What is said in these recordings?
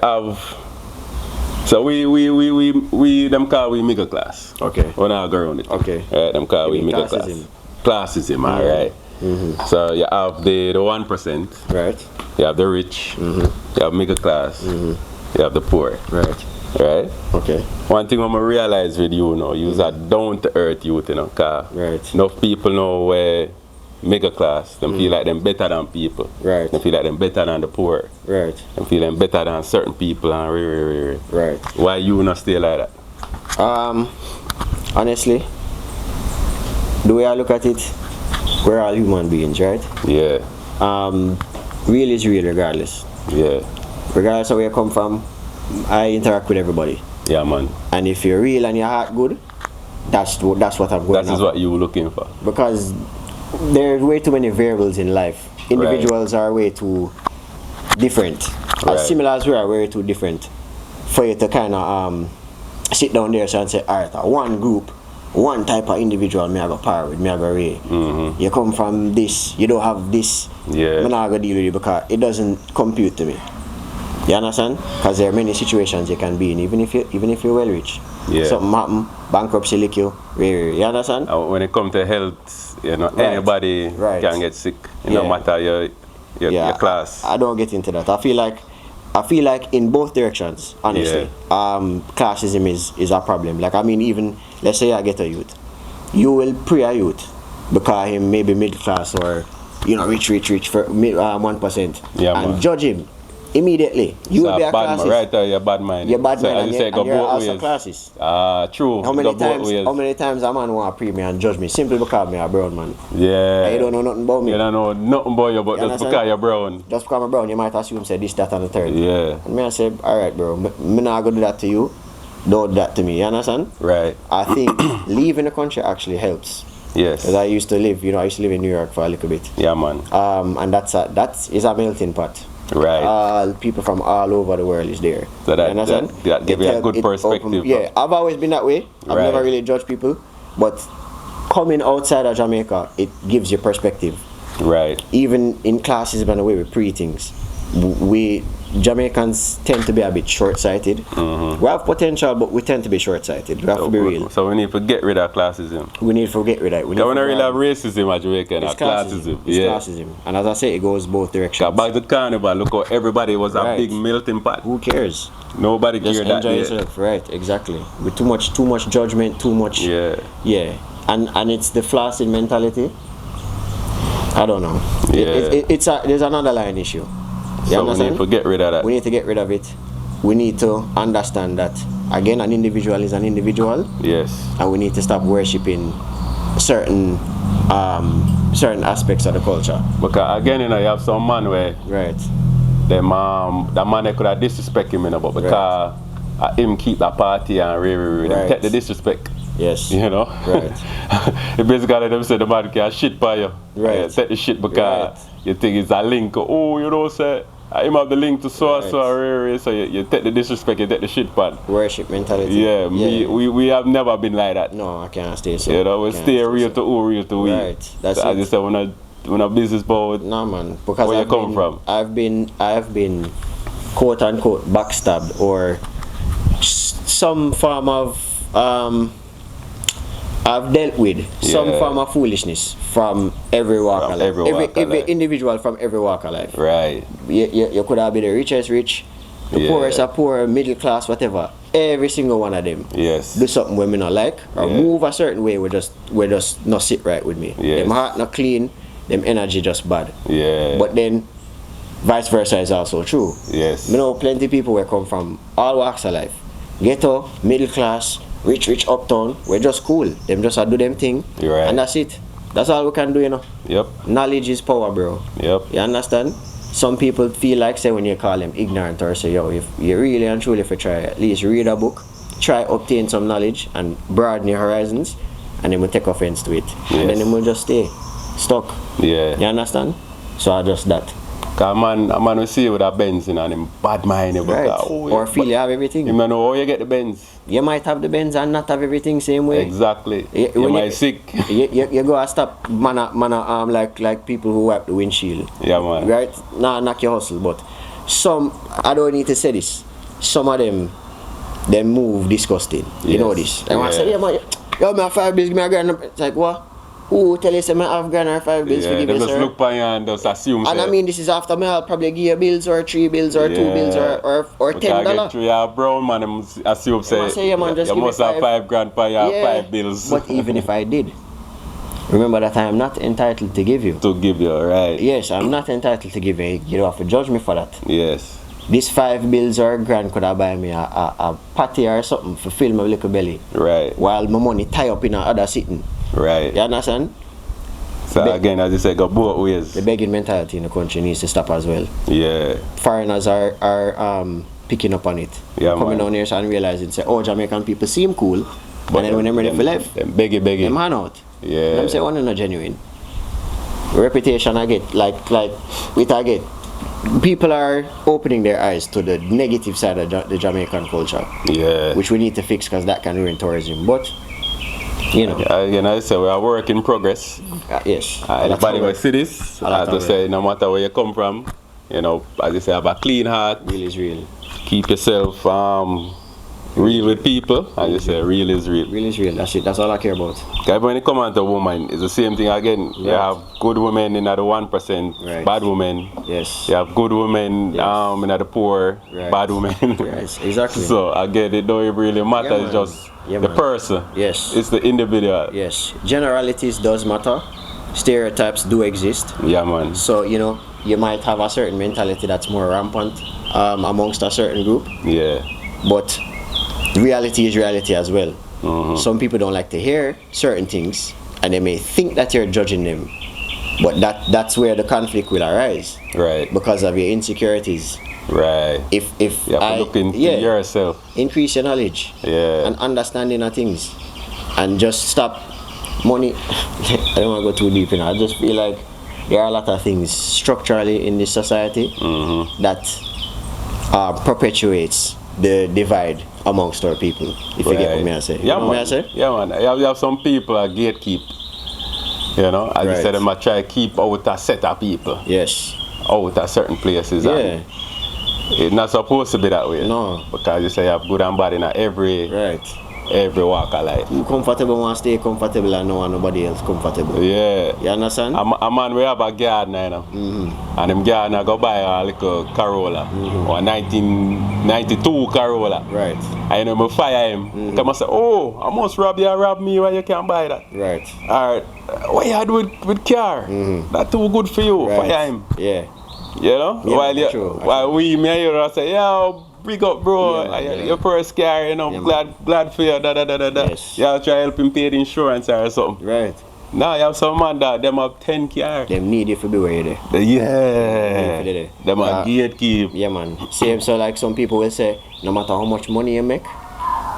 So we them call we middle class. Okay. We're not go around it. Okay. Right, them call we middle class. Classism, alright. So you have the 1%. Right. You have the rich. You have middle class. You have the poor. Right. Right? Okay. One thing I'm realize with you now, you're a down to earth youth, you know, cause right. enough people know where middle class, them feel like them better than people. Right. They feel like them better than the poor. Right. They feel them better than certain people and Right. Why you not stay like that? Honestly, the way I look at it, we're all human beings, right? Yeah. Real is real regardless. Yeah. Regardless of where you come from, I interact with everybody. Yeah, man. And if you're real and your heart good, that's what I'm going That is what you're looking for. Because there's way too many variables in life. Individuals are way too different. As similar as we are way too different for you to kind of sit down there and say, alright, one group, one type of individual me I go par with, me I go ray. You come from this, you don't have this, yeah. me not go deal with it because it doesn't compute to me. You understand? Because there are many situations you can be in, even if you're well rich. Yeah. Something happen, bankruptcy lick you. You understand? When it comes to health, you know, anybody can get sick. No matter your class. I don't get into that. I feel like in both directions, honestly, classism is a problem. Like, I mean, even let's say I get a youth, you will pray a youth because him maybe middle class or rich for 1%, and judge him immediately. You will be a classist. Right there, you're bad mind. You're bad so mind, and you're also classist. True. How many times a man want to pre me and judge me simply because me a brown man? Yeah. And you don't know nothing about me. You don't know nothing about you, but just because you're brown. Just because I'm brown, you might assume say this, that, and the third. Yeah. And me I say, alright, bro, me not gonna do that to you. Don't do that to me. You understand? Right. I think leaving the country actually helps. Yes. Because I used to live in New York for a little bit. Yeah, man. And that is a melting pot. Right. People from all over the world is there. So that give you a good perspective. I've always been that way. I've never really judged people, but coming outside of Jamaica, it gives you perspective. Right. Even in classes, by the way, we pre things. We Jamaicans tend to be a bit short-sighted. We have potential, but we tend to be short-sighted. We have to be real. So we need to get rid of classism. We need to get rid of it. We don't really have racism at Jamaica. It's classism. It's classism. And as I say, it goes both directions. Back to Carnival, look how everybody was a big melting pot. Who cares? Nobody cares that. Enjoy yourself, right? Exactly. With too much judgment, too much. Yeah. And it's the flaccid mentality. I don't know. Yeah. There's an underlying issue. So we need to get rid of that. We need to get rid of it. We need to understand that, again, an individual is an individual. Yes. And we need to stop worshipping certain aspects of the culture. Because again, you have some man where that man could have disrespect him, but because him keep the party and take the disrespect. Yes. Right. Basically, them say the man can shit by you. Right. Take the shit because you think it's a link. Oh, say him have the link to so you take the disrespect, you take the shit part. Worship mentality. Yeah. We have never been like that. No, I can't stay so. We stay real to who, real to we. Right. That's so it. As you said, when a business board. No, man. Because where you come from? I've been quote unquote backstabbed or some form of I've dealt with some form of foolishness from every walk of life. Every individual from every walk of life. Right. You could have been the richest rich, the poorest are poor, middle class, whatever. Every single one of them. Yes. Do something we not like or move a certain way we just not sit right with me. Yes. Them heart not clean, them energy just bad. Yeah. But then vice versa is also true. Yes. You know plenty of people where come from all walks of life. Ghetto, middle class, rich uptown, we're just cool. Them just do them thing. Right. And that's it. That's all we can do, Yep. Knowledge is power, bro. Yep. You understand? Some people feel like, say, when you call them ignorant or say, yo, if you really and truly if you try, at least read a book, try obtain some knowledge and broaden your horizons, and then we'll take offense to it. Yes. And then they will just stay stuck. Yeah. You understand? So I just that. Cause a man will see you with a Benz and him bad mind. Right. Or feel you have everything. You might know how you get the Benz. You might have the Benz and not have everything same way. Exactly. You might sick. You go and stop like people who wipe the windshield. Yeah, man. Right? Nah, knock your hustle. But some, I don't need to say this. some of them move disgusting. You know this. And I say, yeah man, yo my 5 bills, give me a grand. It's like what? Who tell you say me have grand or 5 bills for give they you, just sir? look by you and just assume. And I mean this is after me I'll probably give you bills or 3 bills or 2 bills or $10. You are brown man, them assume say, yeah, man, just you give must me have 5 grand for your 5 bills. But even if I did, remember that I am not entitled to give you. To give you, right? Yes, I'm not entitled to give you. You don't have to judge me for that. Yes. This 5 bills or grand could have buy me a patty or something for fill my little belly. Right. While my money tie up in another sitting. Right. You understand? So again, as you say, go both ways. The begging mentality in the country needs to stop as well. Yeah. Foreigners are picking up on it. Yeah, coming man. down here and realizing, say, oh, Jamaican people seem cool, but then when they're ready for left, them beggy. them hand out. Yeah. Them say, one is not genuine. Reputation I get, like with I get. People are opening their eyes to the negative side of the Jamaican culture. Yeah. Which we need to fix because that can ruin tourism. But, you know. Again, I say we are work in progress. Yes. Anybody will see this, I have to say, no matter where you come from, you know, as you say, have a clean heart. Real is real. Keep yourself real with people, as you say, real is real. Real is real, that's it, that's all I care about. Because when it comes down to woman, it's the same thing again. You have good women in the 1%, bad women. Yes. You have good women in the poor, bad women. Yes, exactly. So again, it don't really matter, it's just the person. Yes. It's the individual. Yes. Generalities does matter. Stereotypes do exist. Yeah, man. So, you know, you might have a certain mentality that's more rampant amongst a certain group. Yeah. But reality is reality as well. Mm-hmm. Some people don't like to hear certain things and they may think that you're judging them. But that's where the conflict will arise. Right. Because of your insecurities. Right. If you have to look into yourself. Increase your knowledge. Yeah. And understanding of things. And just stop money. I don't want to go too deep in it. I just feel like there are a lot of things structurally in this society that perpetuates the divide amongst our people. If you get what me I say. Yeah, you know man. What I say? Yeah, man. You have some people that gatekeep. You know, as you said, they might try to keep out a set of people. Yes. Out of certain places. Yeah. It's not supposed to be that way. No. Because you say you have good and bad in every walk of life. You comfortable want to stay comfortable and no one nobody else comfortable. Yeah. You understand? A man we have a gardener, you know. And them gardener go buy a little Corolla. Or a 1992 Corolla. Right. And you know, I fire him. Come and say, oh, I must rob me, why you can't buy that? Right. Alright. What you do with car? That's too good for you. Right. Fire him. Yeah. You know? Yeah, while we me here I say, yo, big up bro, your first car, you know, glad for you, Yes. You have to try help him pay the insurance or something. Right. Now you have some man that them have 10 cars. Them need you for be where you there. Yeah. Them are gatekeep. Yeah man. Same so like some people will say, no matter how much money you make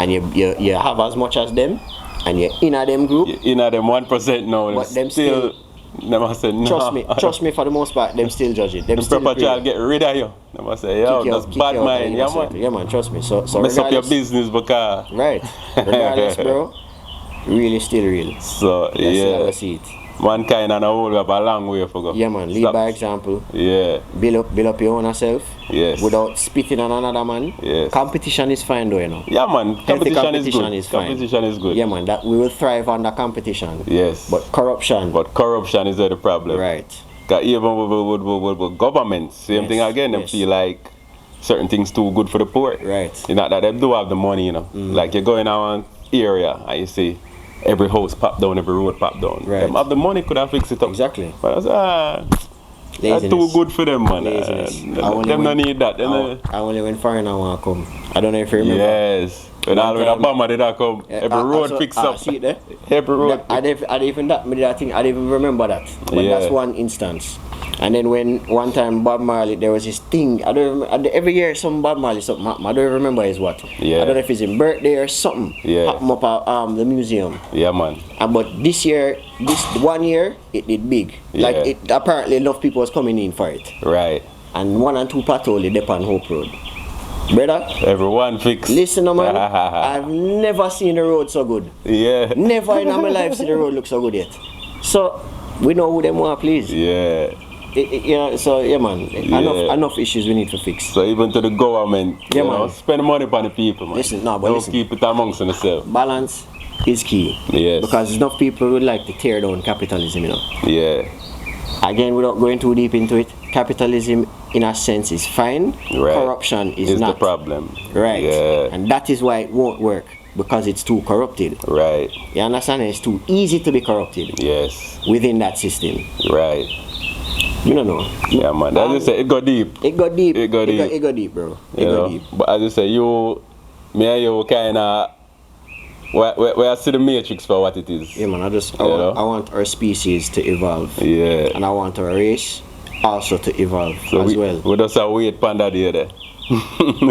and you have as much as them and you're in a them group. You're in a them 1% now. But them still them must say, no. Trust me for the most part, them still judge it. Them the still proper child get rid of you. They must say, yo, that's bad mind. Yeah man. Yeah man, trust me. So mess up your business because. Right. Regardless bro, real is still real. So That's how I see it. Mankind and a whole have a long way to go. Yeah man, lead by example. Yeah. Build up your own self. Yes. Without spitting on another man. Yes. Competition is fine though, you know. Yeah man, competition is good. Is fine. Competition is good. Yeah man, that we will thrive under competition. Yes. But corruption is the problem. Right. Because even with governments, same thing again, they feel like certain things too good for the poor. Right. You know that they do have the money, you know. Like you're going out area and you see every house pop down, every road pop down. Right. Them have the money, could have fixed it up. Exactly. But I say, that's too good for them, man. Them don't need that. Only when foreigner want to come. I don't know if you remember. Yes. When all when Obama did that come, every road fix up. See it there? Every road. I didn't even remember that. But that's one instance. And then when one time Bob Marley, there was this thing, I don't remember, every year some Bob Marley something happen, I don't remember his what. Yeah. I don't know if it's his birthday or something. Yeah. Happen up at the museum. Yeah man. But this 1 year, it did big. Yeah. Like it apparently enough people was coming in for it. Right. And 1 and 2 patrol they on Hope Road. Brother, everyone fix. Listen man, I've never seen the road so good. Yeah. Never in my life see the road look so good yet. So we know who them want please. Yeah. So yeah, man. Enough issues we need to fix. So even to the government, Yeah, you know, man. spend money upon the people, man. Listen, no, but don't listen. keep it amongst themselves. Balance is key. Yes. Because enough people would like to tear down capitalism, you know. Yeah. Again, without going too deep into it, capitalism in a sense is fine. Right. Corruption is not. the problem. Right. Yeah. And that is why it won't work, because it's too corrupted. Right. You understand? It's too easy to be corrupted. Yes. Within that system. Right. You don't know. Yeah, man. As you say, it go deep. It go deep. It go deep. It go deep, bro. It You go know? deep. But as you say, me and you kind of, we see the matrix for what it is. Yeah, man. I want our species to evolve. Yeah. And I want our race also to evolve as well. We just have wait panda there.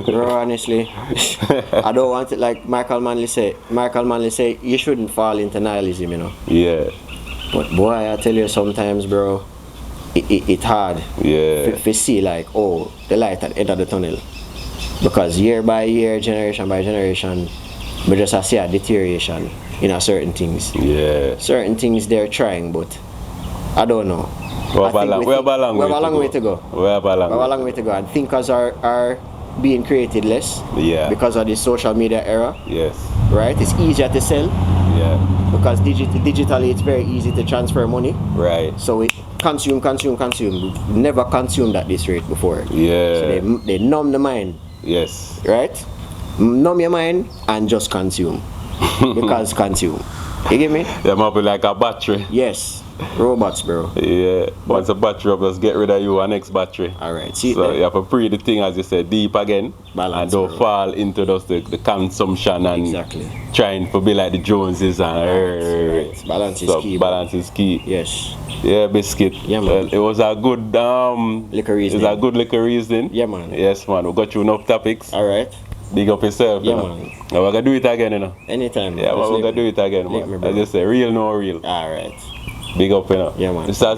Bro, honestly, I don't want it like Michael Manley say. Michael Manley say you shouldn't fall into nihilism, you know. Yeah. But boy, I tell you sometimes, bro, it's hard. Yeah. To see like, oh, the light at the end of the tunnel. Because year by year, generation by generation, we just see a deterioration in certain things. Yeah. Certain things they're trying, but I don't know. We have a long way to go. We have a long way to go. And thinkers are being created less. Yeah. Because of the social media era. Yes. Right? It's easier to sell. Yeah. Because digitally it's very easy to transfer money. Right. So it consume. We've never consumed at this rate before. Yeah. So they numb the mind. Yes. Right? Numb your mind and just consume. Because consume. You get me? They might be like a battery. Yes. Robots, bro. Yeah. Once a battery up, just get rid of you and next battery. Alright. So you have to pre the thing, as you said, deep again. Balance, and don't bro. fall into just the consumption and Exactly. trying to be like the Joneses and Right. Balance is key, bro. Balance is key. Yes. Yeah, biscuit. Yeah, man. It was a good Liquor reasoning. It was a good liquor reasoning. Yeah, man. Yes, man. We got you enough topics. Alright. Big up yourself. Yeah, you know. man. Now we're gonna do it again, you know. Anytime. Yeah, we're gonna do it again, Leave me, man. bro. As you say, real no real. Alright. Big up, you know. Yeah, man. This has